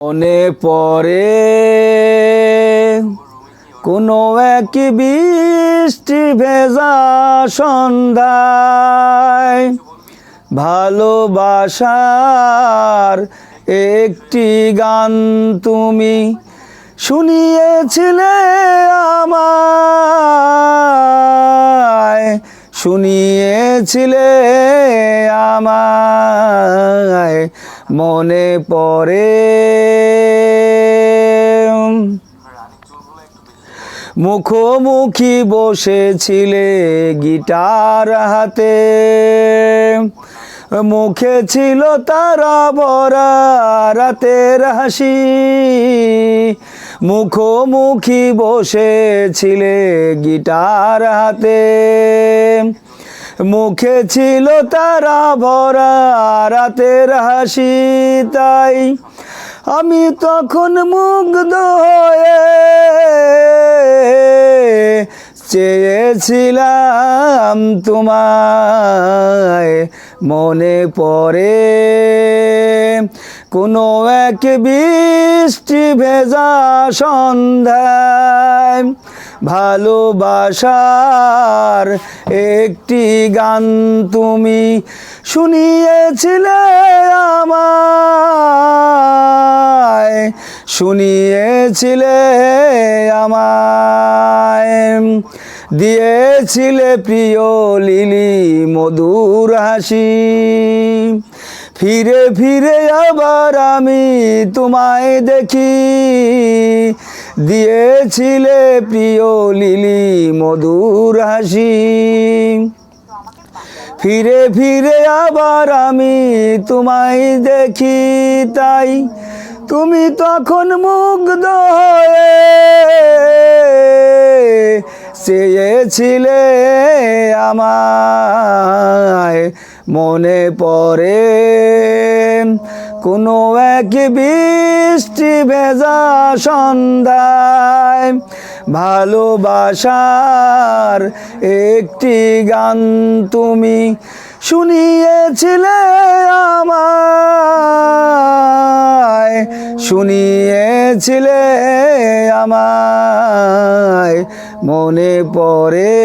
মনে পড়ে কোনো এক বৃষ্টি ভেজা সন্ধ্যায় ভালোবাসার একটি গান তুমি শুনিয়েছিলে আমায়, শুনিয়েছিলে আমায়। মনে পড়ে মুখোমুখি বসেছিলে গিটার হাতে, মুখে ছিল তারা ভরা রাতের হাসি। মুখোমুখি বসেছিলে গিটার হাতে, মুখে ছিল তারা ভরা রাতের হাসি। তাই আমি তখন মুগ্ধ হয়ে চেয়েছিলাম তোমায়। মনে পড়ে কোনো এক বৃষ্টি ভেজা সন্ধ্যায় ভালোবাসার একটি গান তুমি শুনিয়েছিলে আমায়, শুনিয়েছিলে আমায়। দিয়েছিলে প্রিয় লিলি মধুর হাসি, ফিরে ফিরে আবার আমি তোমায় দেখি। দিয়েছিলে প্রিয় লিলি মধুর হাসি, ফিরে ফিরে আবার আমি তোমায় দেখি। তাই তুমি তখন মুগ্ধ হয়ে চেয়েছিলে আমায়। মনে পড়ে কোনো এক বৃষ্টি ভেজা সন্ধ্যায় ভালোবাসার একটি গান তুমি শুনিয়েছিলে আমায়, শুনিয়েছিলে আমায়। মনে পড়ে।